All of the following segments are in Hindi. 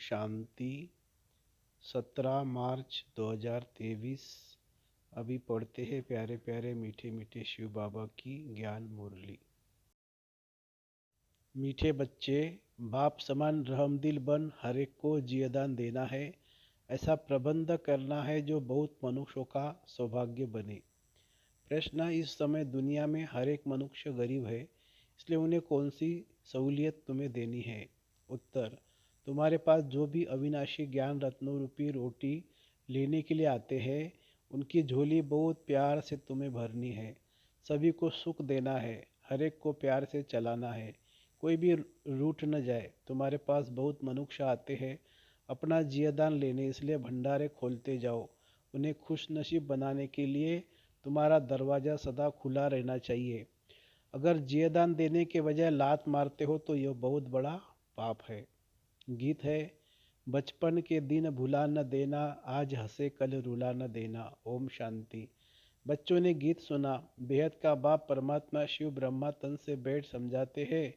शांति। 17 मार्च 2023। अभी पढ़ते हैं प्यारे प्यारे मीठे मीठे शिव बाबा की ज्ञान मुरली। मीठे बच्चे, बाप समान रहमदिल बन हर एक को जियदान देना है। ऐसा प्रबंध करना है जो बहुत मनुष्यों का सौभाग्य बने। प्रश्न, इस समय दुनिया में हर एक मनुष्य गरीब है, इसलिए उन्हें कौन सी सहूलियत तुम्हें देनी है? उत्तर, तुम्हारे पास जो भी अविनाशी ज्ञान रत्नों रूपी रोटी लेने के लिए आते हैं, उनकी झोली बहुत प्यार से तुम्हें भरनी है। सभी को सुख देना है, हर एक को प्यार से चलाना है, कोई भी रूठ न जाए। तुम्हारे पास बहुत मनुष्य आते हैं अपना जियदान लेने, इसलिए भंडारे खोलते जाओ। उन्हें खुश नसीब बनाने के लिए तुम्हारा दरवाज़ा सदा खुला रहना चाहिए। अगर जियदान देने के बजाय लात मारते हो तो यह बहुत बड़ा पाप है। गीत है, बचपन के दिन भुला न देना, आज हंसे कल रुला न देना। ओम शांति। बच्चों ने गीत सुना। बेहद का बाप परमात्मा शिव ब्रह्मा तन से बैठ समझाते हैं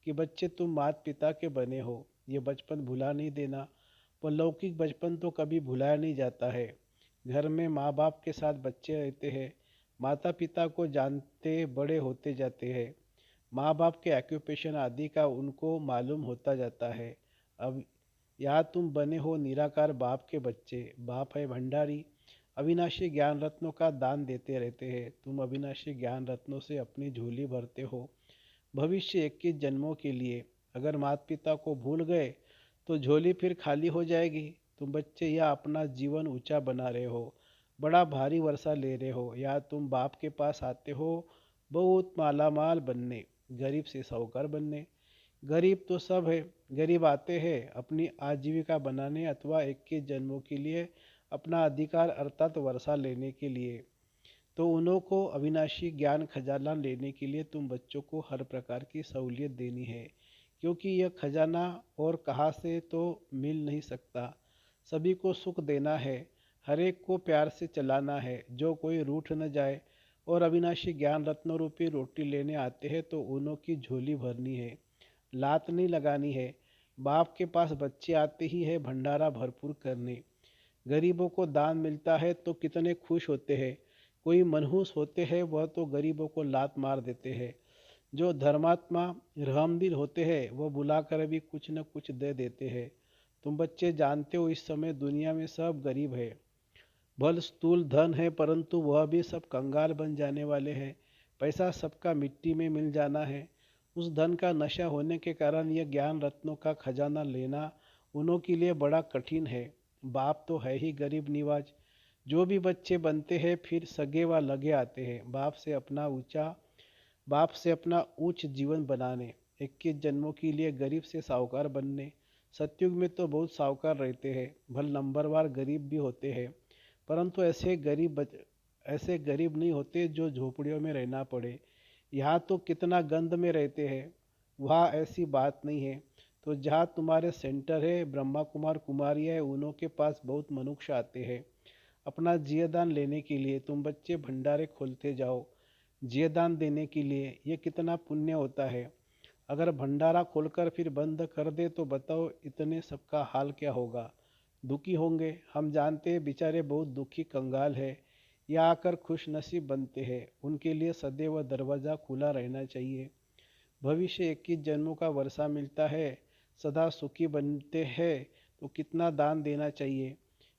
कि बच्चे, तुम माता पिता के बने हो, ये बचपन भुला नहीं देना। वो लौकिक बचपन तो कभी भुलाया नहीं जाता है। घर में माँ बाप के साथ बच्चे रहते हैं, माता पिता को जानते बड़े होते जाते हैं। माँ बाप के ऑक्यूपेशन आदि का उनको मालूम होता जाता है। अब यहाँ तुम बने हो निराकार बाप के बच्चे। बाप है भंडारी, अविनाशी ज्ञान रत्नों का दान देते रहते हैं। तुम अविनाशी ज्ञान रत्नों से अपनी झोली भरते हो भविष्य 21 जन्मों के लिए। अगर माता पिता को भूल गए तो झोली फिर खाली हो जाएगी। तुम बच्चे या अपना जीवन ऊंचा बना रहे हो, बड़ा भारी वर्षा ले रहे हो, या तुम बाप के पास आते हो बहुत मालामाल बनने, गरीब से साहूकार बनने। गरीब तो सब है, गरीब आते हैं अपनी आजीविका बनाने अथवा 21 जन्मों के लिए अपना अधिकार अर्थात वर्षा लेने के लिए। तो उन्हों को अविनाशी ज्ञान खजाना लेने के लिए तुम बच्चों को हर प्रकार की सहूलियत देनी है, क्योंकि यह खजाना और कहाँ से तो मिल नहीं सकता। सभी को सुख देना है, हर एक को प्यार से चलाना है, जो कोई रूठ न जाए। और अविनाशी ज्ञान रत्नों रूपी रोटी लेने आते हैं तो उन्हों की झोली भरनी है, लात नहीं लगानी है। बाप के पास बच्चे आते ही है भंडारा भरपूर करने। गरीबों को दान मिलता है तो कितने खुश होते हैं। कोई मनहूस होते हैं वह तो गरीबों को लात मार देते हैं। जो धर्मात्मा रहमदिल होते हैं वह बुलाकर भी कुछ न कुछ दे देते हैं। तुम बच्चे जानते हो इस समय दुनिया में सब गरीब है। बल स्थूल धन है, परंतु वह भी सब कंगाल बन जाने वाले हैं। पैसा सबका मिट्टी में मिल जाना है। उस धन का नशा होने के कारण यह ज्ञान रत्नों का खजाना लेना उन्हों के लिए बड़ा कठिन है। बाप तो है ही गरीब निवाज। जो भी बच्चे बनते हैं फिर सगे व लगे आते हैं बाप से अपना उच्च जीवन बनाने, 21 जन्मों के लिए गरीब से साहूकार बनने। सतयुग में तो बहुत साहूकार रहते हैं, भल नंबरवार गरीब भी होते हैं, परंतु ऐसे गरीब नहीं होते जो झोपड़ियों में रहना पड़े। यहाँ तो कितना गंद में रहते हैं, वहाँ ऐसी बात नहीं है। तो जहाँ तुम्हारे सेंटर है, ब्रह्मा कुमार कुमारी है, उन्हों के पास बहुत मनुष्य आते हैं अपना जियदान लेने के लिए। तुम बच्चे भंडारे खोलते जाओ जियदान देने के लिए। ये कितना पुण्य होता है। अगर भंडारा खोलकर फिर बंद कर दे तो बताओ इतने सबका हाल क्या होगा। दुखी होंगे। हम जानते हैं बेचारे बहुत दुखी कंगाल है, या आकर खुश नसीब बनते हैं। उनके लिए सदैव दरवाज़ा खुला रहना चाहिए। भविष्य 21 जन्मों का वर्षा मिलता है, सदा सुखी बनते हैं तो कितना दान देना चाहिए।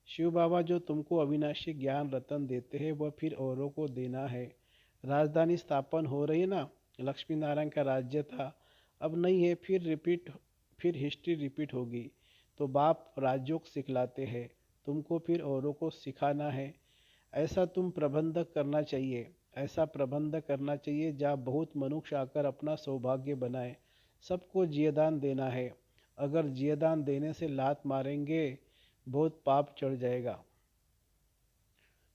शिव बाबा जो तुमको अविनाशी ज्ञान रतन देते हैं वह फिर औरों को देना है। राजधानी स्थापन हो रही है ना, लक्ष्मी नारायण का राज्य था, अब नहीं है, फिर हिस्ट्री रिपीट होगी। तो बाप राजयोग सिखलाते हैं, तुमको फिर औरों को सिखाना है। ऐसा तुम प्रबंध करना चाहिए, ऐसा प्रबंध करना चाहिए जहाँ बहुत मनुष्य आकर अपना सौभाग्य बनाए। सबको जियदान देना है। अगर जियदान देने से लात मारेंगे बहुत पाप चढ़ जाएगा।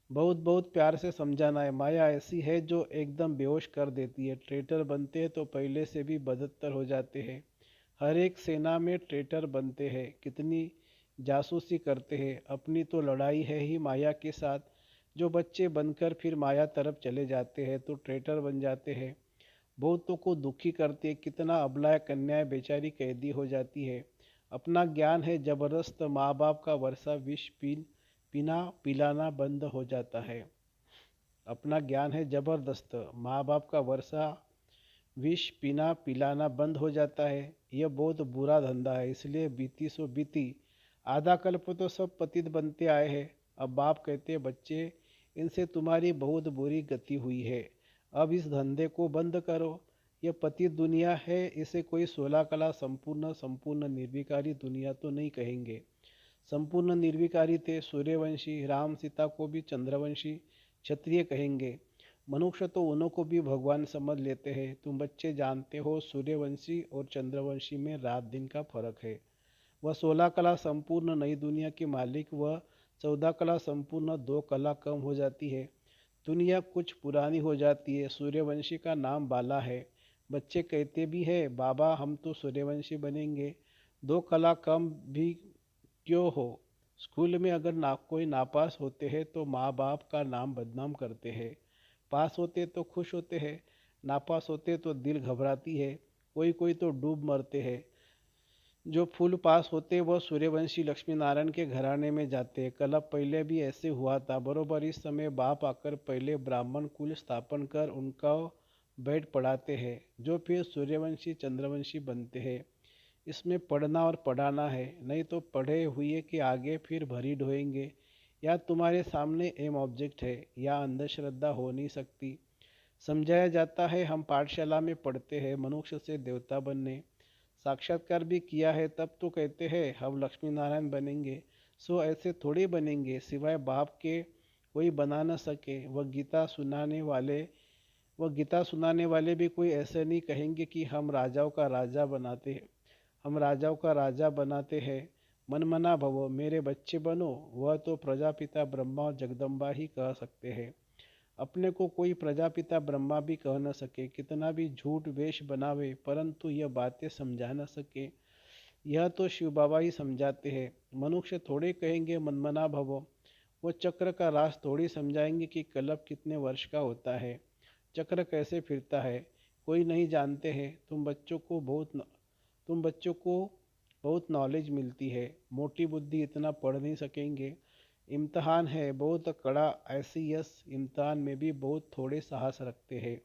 बहुत बहुत प्यार से समझाना है। माया ऐसी है जो एकदम बेहोश कर देती है। ट्रेटर बनते हैं तो पहले से भी बदतर हो जाते हैं। हर एक सेना में ट्रेटर बनते हैं, कितनी जासूसी करते हैं। अपनी तो लड़ाई है ही माया के साथ। जो बच्चे बनकर फिर माया तरफ चले जाते हैं तो ट्रेटर बन जाते हैं, बहुतों को दुखी करते हैं। कितना अबला कन्याएं बेचारी कैदी हो जाती है। अपना ज्ञान है जबरदस्त, माँ बाप का वर्षा विष पीना पिलाना बंद हो जाता है। अपना ज्ञान है जबरदस्त, माँ बाप का वर्षा विष पीना पिलाना बंद हो जाता है। यह बहुत बुरा धंधा है, इसलिए बीती सो बीती। आधा कल्प तो सब पतित बनते आए हैं। अब बाप कहते बच्चे, इनसे तुम्हारी बहुत बुरी गति हुई है, अब इस धंधे को बंद करो। यह पतित दुनिया है, इसे कोई 16 कला संपूर्ण संपूर्ण निर्विकारी दुनिया तो नहीं कहेंगे। संपूर्ण निर्विकारी थे सूर्यवंशी, राम सीता को भी चंद्रवंशी क्षत्रिय कहेंगे। मनुष्य तो उन्हों को भी भगवान समझ लेते हैं। तुम बच्चे जानते हो सूर्यवंशी और चंद्रवंशी में रात दिन का फर्क है। वह 16 कला संपूर्ण नई दुनिया के मालिक, वह 14 कला संपूर्ण 2 कला कम हो जाती है। दुनिया कुछ पुरानी हो जाती है। सूर्यवंशी का नाम बाला है। बच्चे कहते भी है बाबा हम तो सूर्यवंशी बनेंगे, 2 कला कम भी क्यों हो। स्कूल में अगर कोई नापास होते हैं तो माँ बाप का नाम बदनाम करते हैं। पास होते तो खुश होते हैं, नापास होते तो दिल घबराती है। कोई कोई तो डूब मरते हैं। जो फूल पास होते वह सूर्यवंशी लक्ष्मी नारायण के घराने में जाते। कल पहले भी ऐसे हुआ था। बरोबर इस समय बाप आकर पहले ब्राह्मण कुल स्थापन कर उनका बैठ पढ़ाते हैं, जो फिर सूर्यवंशी चंद्रवंशी बनते हैं। इसमें पढ़ना और पढ़ाना है, नहीं तो पढ़े हुए के आगे फिर भरी ढोएंगे। या तुम्हारे सामने एम ऑब्जेक्ट है, या अंधश्रद्धा हो नहीं सकती। समझाया जाता है हम पाठशाला में पढ़ते हैं मनुष्य से देवता बनने। साक्षात्कार भी किया है, तब तो कहते हैं हम लक्ष्मी नारायण बनेंगे। सो ऐसे थोड़े बनेंगे, सिवाय बाप के कोई बना न सके। वह गीता सुनाने वाले भी कोई ऐसे नहीं कहेंगे कि हम राजाओं का राजा बनाते हैं। मन मना भवो, मेरे बच्चे बनो, वह तो प्रजापिता ब्रह्मा और जगदम्बा ही कह सकते हैं। अपने को कोई प्रजापिता ब्रह्मा भी कह न सके, कितना भी झूठ वेश बनावे, परंतु यह बातें समझा न सके। यह तो शिव बाबा ही समझाते हैं। मनुष्य थोड़े कहेंगे मनमना भवो। वो चक्र का राज थोड़ी समझाएंगे कि कल्प कितने वर्ष का होता है, चक्र कैसे फिरता है, कोई नहीं जानते हैं। तुम बच्चों को बहुत नॉलेज मिलती है, मोटी बुद्धि इतना पढ़ नहीं सकेंगे। इम्तहान है बहुत कड़ा, ऐसी यस इम्तहान में भी बहुत थोड़े साहस रखते हैं।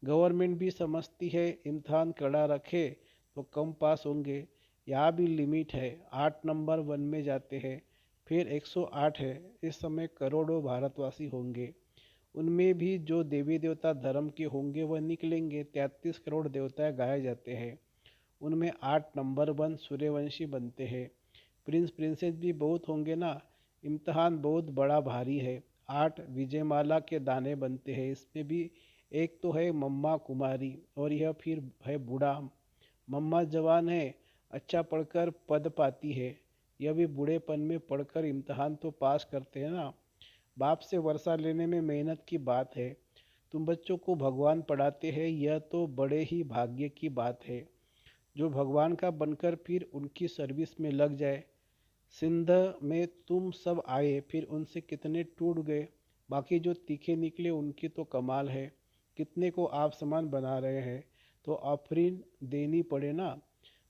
गवर्नमेंट भी समझती है इम्तहान कड़ा रखे तो कम पास होंगे। यहाँ भी लिमिट है, 8 नंबर 1 में जाते हैं, फिर 108 है। इस समय करोड़ों भारतवासी होंगे, उनमें भी जो देवी देवता धर्म के होंगे वह निकलेंगे। 33 करोड़ देवता गाए जाते हैं, उनमें 8 नंबर 1 सूर्यवंशी बनते हैं। प्रिंस प्रिंसेस भी बहुत होंगे ना। इम्तहान बहुत बड़ा भारी है। 8 विजयमाला के दाने बनते हैं, इसमें भी एक तो है मम्मा कुमारी, और यह फिर है बूढ़ा। मम्मा जवान है, अच्छा पढ़कर पद पाती है, यह भी बूढ़ेपन में पढ़कर इम्तहान तो पास करते हैं ना। बाप से वर्षा लेने में मेहनत की बात है। तुम बच्चों को भगवान पढ़ाते हैं, यह तो बड़े ही भाग्य की बात है। जो भगवान का बनकर फिर उनकी सर्विस में लग जाए। सिंध में तुम सब आए, फिर उनसे कितने टूट गए। बाकी जो तीखे निकले उनकी तो कमाल है। कितने को आप समान बना रहे हैं, तो आफरीन देनी पड़े ना।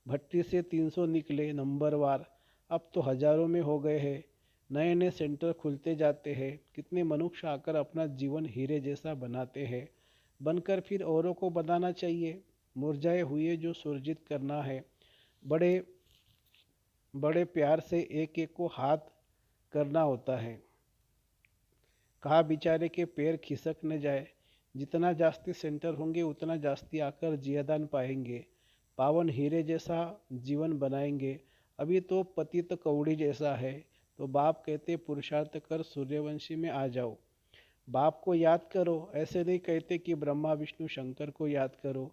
भट्टी से 300 निकले नंबरवार, अब तो हजारों में हो गए हैं। नए नए सेंटर खुलते जाते हैं। कितने मनुष्य आकर अपना जीवन हीरे जैसा बनाते हैं, बनकर फिर औरों को बनाना चाहिए। मुरझाए हुए जो सुरजित करना है, बड़े बड़े प्यार से एक एक को हाथ करना होता है। कहा बेचारे के पैर खिसक न जाए। जितना जास्ती सेंटर होंगे उतना जास्ती आकर जियादान पाएंगे, पावन हीरे जैसा जीवन बनाएंगे। अभी तो पतित कौड़ी जैसा है। तो बाप कहते पुरुषार्थ कर सूर्यवंशी में आ जाओ। बाप को याद करो, ऐसे नहीं कहते कि ब्रह्मा विष्णु शंकर को याद करो।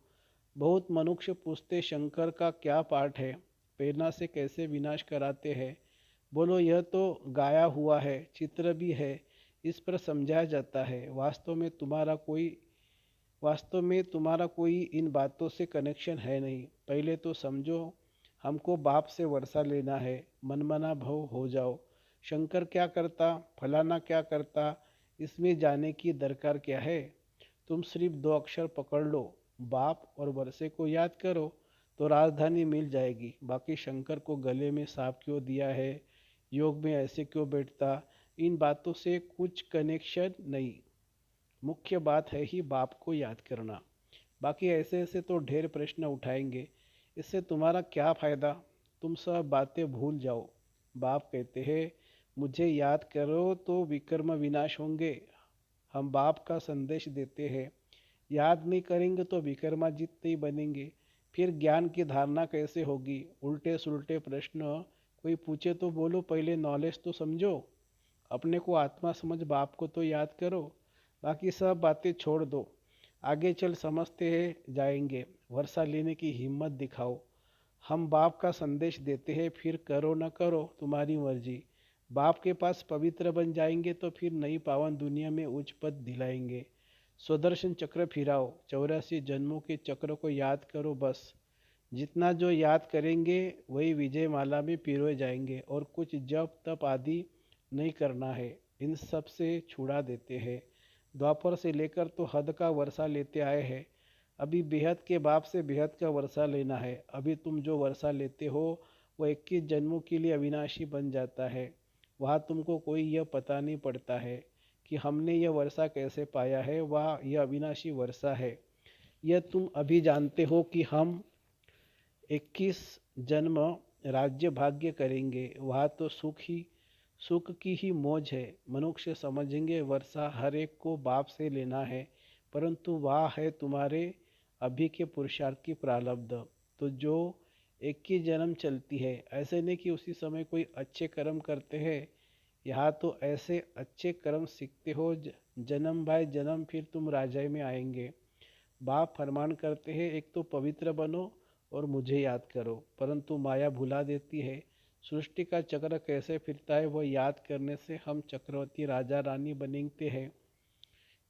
बहुत मनुष्य पूछते शंकर का क्या पाठ है, प्रेरणा से कैसे विनाश कराते हैं। बोलो यह तो गाया हुआ है, चित्र भी है, इस पर समझाया जाता है। वास्तव में तुम्हारा कोई इन बातों से कनेक्शन है नहीं। पहले तो समझो हमको बाप से वर्षा लेना है, मनमना भव हो जाओ। शंकर क्या करता, फलाना क्या करता, इसमें जाने की दरकार क्या है। तुम सिर्फ 2 अक्षर पकड़ लो, बाप और वर्षे को याद करो, तो राजधानी मिल जाएगी। बाकी शंकर को गले में सांप क्यों दिया है, योग में ऐसे क्यों बैठता, इन बातों से कुछ कनेक्शन नहीं। मुख्य बात है ही बाप को याद करना। बाकी ऐसे ऐसे तो ढेर प्रश्न उठाएंगे, इससे तुम्हारा क्या फ़ायदा, तुम सब बातें भूल जाओ। बाप कहते हैं मुझे याद करो तो विकर्म विनाश होंगे। हम बाप का संदेश देते हैं, याद नहीं करेंगे तो विकर्माजित नहीं बनेंगे। फिर ज्ञान की धारणा कैसे होगी। उल्टे सुलटे प्रश्न कोई पूछे तो बोलो पहले नॉलेज तो समझो, अपने को आत्मा समझ बाप को तो याद करो, बाकी सब बातें छोड़ दो। आगे चल समझते हैं जाएंगे, वर्षा लेने की हिम्मत दिखाओ। हम बाप का संदेश देते हैं, फिर करो न करो तुम्हारी मर्जी। बाप के पास पवित्र बन जाएंगे तो फिर नई पावन दुनिया में उच्च पद दिलाएंगे। स्वदर्शन चक्र फिराओ, 84 जन्मों के चक्र को याद करो बस। जितना जो याद करेंगे वही विजय माला में पिरोए जाएंगे, और कुछ जप तप आदि नहीं करना है, इन सब से छुड़ा देते हैं। द्वापर से लेकर तो हद का वर्षा लेते आए हैं, अभी बेहद के बाप से बेहद का वर्षा लेना है। अभी तुम जो वर्षा लेते हो वो 21 जन्मों के लिए अविनाशी बन जाता है। वहाँ तुमको कोई यह पता नहीं पड़ता है कि हमने यह वर्षा कैसे पाया है, वह यह अविनाशी वर्षा है। यह तुम अभी जानते हो कि हम 21 जन्म राज्य भाग्य करेंगे, वहाँ तो सुख की ही मौज है। मनुष्य समझेंगे वर्षा हर एक को बाप से लेना है, परंतु वह है तुम्हारे अभी के पुरुषार्थ की प्रारब्ध। तो जो 21 जन्म चलती है, ऐसे नहीं कि उसी समय कोई अच्छे कर्म करते हैं। यहाँ तो ऐसे अच्छे कर्म सीखते हो जन्म बाय जन्म, फिर तुम राजाई में आएंगे। बाप फरमान करते हैं एक तो पवित्र बनो और मुझे याद करो, परंतु माया भुला देती है। सृष्टि का चक्र कैसे फिरता है वह याद करने से हम चक्रवर्ती राजा रानी बनेंगे हैं।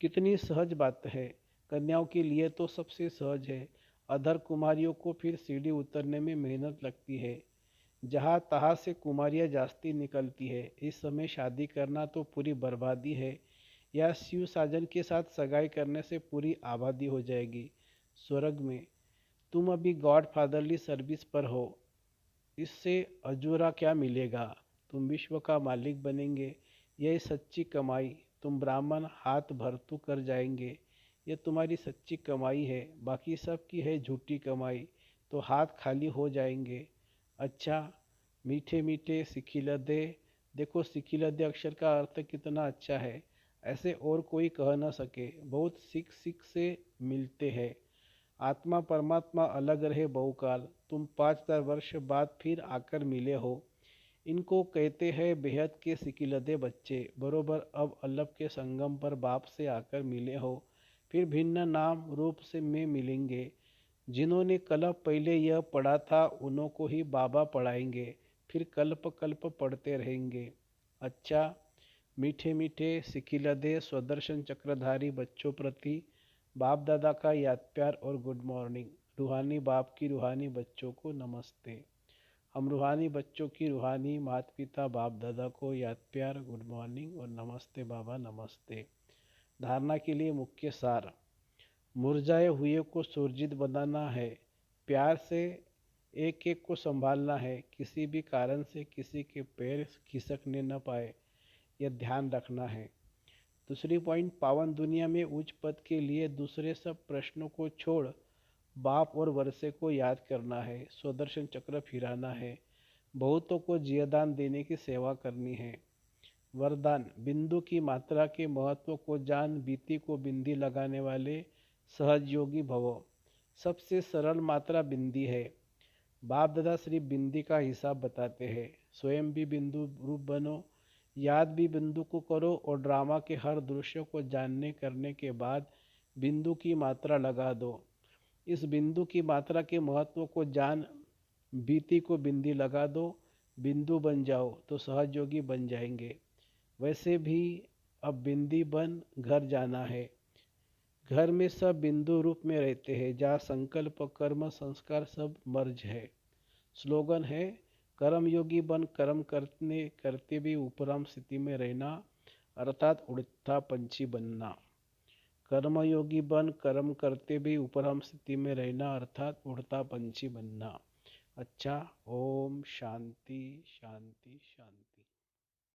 कितनी सहज बात है, कन्याओं के लिए तो सबसे सहज है। अधर कुमारियों को फिर सीढ़ी उतरने में मेहनत लगती है। जहाँ तहाँ से कुमारियाँ जास्ती निकलती है। इस समय शादी करना तो पूरी बर्बादी है, या शिव साजन के साथ सगाई करने से पूरी आबादी हो जाएगी। स्वर्ग में तुम अभी गॉड फादरली सर्विस पर हो, इससे अजूरा क्या मिलेगा। तुम विश्व का मालिक बनेंगे, यह सच्ची कमाई। तुम ब्राह्मण हाथ भरतू कर जाएंगे, यह तुम्हारी सच्ची कमाई है। बाकी सब की है झूठी कमाई, तो हाथ खाली हो जाएंगे। अच्छा, मीठे मीठे सिखिलदे, देखो सिखिलदे अक्षर का अर्थ कितना अच्छा है, ऐसे और कोई कह न सके। बहुत सीख सीख से मिलते हैं। आत्मा परमात्मा अलग रहे बहुकाल, तुम 5000 वर्ष बाद फिर आकर मिले हो। इनको कहते हैं बेहद के सिकिलदे बच्चे। बरोबर अब अल्लाह के संगम पर बाप से आकर मिले हो, फिर भिन्न नाम रूप से में मिलेंगे। जिन्होंने कल्प पहले यह पढ़ा था उन्हों को ही बाबा पढ़ाएंगे, फिर कल्प कल्प पढ़ते रहेंगे। अच्छा, मीठे मीठे सिकिलदे स्वदर्शन चक्रधारी बच्चों प्रति बाप दादा का याद प्यार और गुड मॉर्निंग। रूहानी बाप की रूहानी बच्चों को नमस्ते। हम रूहानी बच्चों की रूहानी माता पिता बाप दादा को याद प्यार, गुड मॉर्निंग और नमस्ते बाबा नमस्ते। धारणा के लिए मुख्य सार, मुरझाए हुए को सुरजित बनाना है। प्यार से एक एक को संभालना है, किसी भी कारण से किसी के पैर खिसकने न पाए, यह ध्यान रखना है। दूसरी पॉइंट, पावन दुनिया में उच्च पद के लिए दूसरे सब प्रश्नों को छोड़ बाप और वर्षे को याद करना है। स्वदर्शन चक्र फिराना है, बहुतों को जियादान देने की सेवा करनी है। वरदान, बिंदु की मात्रा के महत्व को जान, बीती को बिंदी लगाने वाले सहज योगी भवो। सबसे सरल मात्रा बिंदी है। बाप दादा सिर्फ बिंदी का हिसाब बताते हैं। स्वयं भी बिंदु रूप बनो, याद भी बिंदु को करो, और ड्रामा के हर दृश्य को जानने करने के बाद बिंदु की मात्रा लगा दो। इस बिंदु की मात्रा के महत्व को जान, बीती को बिंदी लगा दो, बिंदु बन जाओ तो सहयोगी बन जाएंगे। वैसे भी अब बिंदी बन घर जाना है। घर में सब बिंदु रूप में रहते हैं, जहाँ संकल्प कर्म संस्कार सब मर्ज है। स्लोगन है, कर्म योगी बन कर्म करने करते भी उपराम स्थिति में रहना, अर्थात उड़ता पंछी बनना। कर्मयोगी बन कर्म करते भी उपरम स्थिति में रहना अर्थात उड़ता पंछी बनना। अच्छा, ओम शांति शांति शांति।